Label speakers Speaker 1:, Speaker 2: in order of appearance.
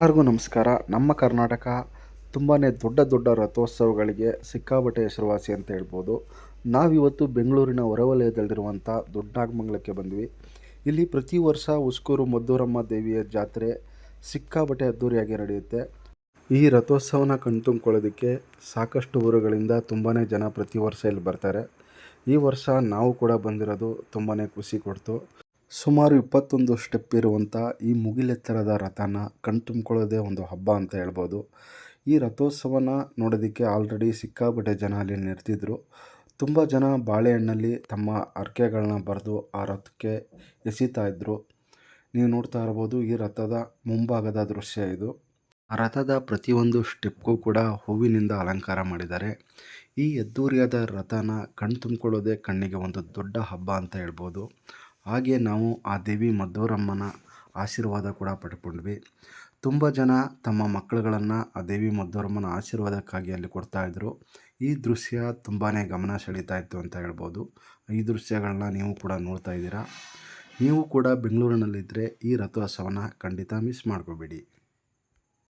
Speaker 1: ಎಲ್ಲರಿಗೂ ನಮಸ್ಕಾರ. ನಮ್ಮ ಕರ್ನಾಟಕ ತುಂಬಾ ದೊಡ್ಡ ದೊಡ್ಡ ರಥೋತ್ಸವಗಳಿಗೆ ಸಿಕ್ಕಾಪಟ್ಟೆ ಹೆಸರುವಾಸಿ ಅಂತ ಹೇಳ್ಬೋದು. ನಾವಿವತ್ತು ಬೆಂಗಳೂರಿನ ಹೊರವಲಯದಲ್ಲಿರುವಂಥ ದೊಡ್ಡನಾಗಮಂಗಲಕ್ಕೆ ಬಂದ್ವಿ. ಇಲ್ಲಿ ಪ್ರತಿ ವರ್ಷ ಉಸ್ಕೂರು ಮದ್ದೂರಮ್ಮ ದೇವಿಯ ಜಾತ್ರೆ ಸಿಕ್ಕಾಪಟ್ಟೆ ಅದ್ದೂರಿಯಾಗಿ ನಡೆಯುತ್ತೆ. ಈ ರಥೋತ್ಸವನ ಕಣ್ತುಂಬ್ಕೊಳ್ಳೋದಕ್ಕೆ ಸಾಕಷ್ಟು ಊರುಗಳಿಂದ ತುಂಬಾ ಜನ ಪ್ರತಿ ವರ್ಷ ಇಲ್ಲಿ ಬರ್ತಾರೆ. ಈ ವರ್ಷ ನಾವು ಕೂಡ ಬಂದಿರೋದು ತುಂಬಾ ಖುಷಿ ಕೊಡ್ತು. ಸುಮಾರು 21 ಸ್ಟೆಪ್ ಇರುವಂಥ ಈ ಮುಗಿಲೆತ್ತರದ ರಥನ ಕಣ್ತುಂಬ್ಕೊಳ್ಳೋದೇ ಒಂದು ಹಬ್ಬ ಅಂತ ಹೇಳ್ಬೋದು. ಈ ರಥೋತ್ಸವನ ನೋಡೋದಕ್ಕೆ ಆಲ್ರೆಡಿ ಸಿಕ್ಕಾಪಟ್ಟೆ ಜನ ಅಲ್ಲಿ ನೆರೆದಿದ್ರು. ತುಂಬ ಜನ ಬಾಳೆಹಣ್ಣಲ್ಲಿ ತಮ್ಮ ಹರಕೆಗಳನ್ನ ಬರೆದು ಆ ರಥಕ್ಕೆ ಎಸಿತಾ ಇದ್ದರು. ನೀವು ನೋಡ್ತಾ ಇರ್ಬೋದು, ಈ ರಥದ ಮುಂಭಾಗದ ದೃಶ್ಯ ಇದು. ಆ ರಥದ ಪ್ರತಿಯೊಂದು ಸ್ಟೆಪ್ಗೂ ಕೂಡ ಹೂವಿನಿಂದ ಅಲಂಕಾರ ಮಾಡಿದ್ದಾರೆ. ಈ ಅದ್ದೂರಿಯಾದ ರಥನ ಕಣ್ತುಂಬ್ಕೊಳ್ಳೋದೇ ಕಣ್ಣಿಗೆ ಒಂದು ದೊಡ್ಡ ಹಬ್ಬ ಅಂತ ಹೇಳ್ಬೋದು. ಹಾಗೆ ನಾವು ಆ ದೇವಿ ಮದ್ದೂರಮ್ಮನ ಆಶೀರ್ವಾದ ಕೂಡ ಪಡ್ಕೊಂಡ್ವಿ. ತುಂಬ ಜನ ತಮ್ಮ ಮಕ್ಕಳುಗಳನ್ನು ಆ ದೇವಿ ಮದ್ದೂರಮ್ಮನ ಆಶೀರ್ವಾದಕ್ಕಾಗಿ ಅಲ್ಲಿ ಕೊಡ್ತಾಯಿದ್ರು. ಈ ದೃಶ್ಯ ತುಂಬಾ ಗಮನ ಸೆಳೀತಾ ಇತ್ತು ಅಂತ ಹೇಳ್ಬೋದು. ಈ ದೃಶ್ಯಗಳನ್ನ ನೀವು ಕೂಡ ನೋಡ್ತಾ ಇದ್ದೀರಾ. ನೀವು ಕೂಡ ಬೆಂಗಳೂರಿನಲ್ಲಿದ್ದರೆ ಈ ರಥೋತ್ಸವನ ಖಂಡಿತ ಮಿಸ್ ಮಾಡ್ಕೋಬೇಡಿ.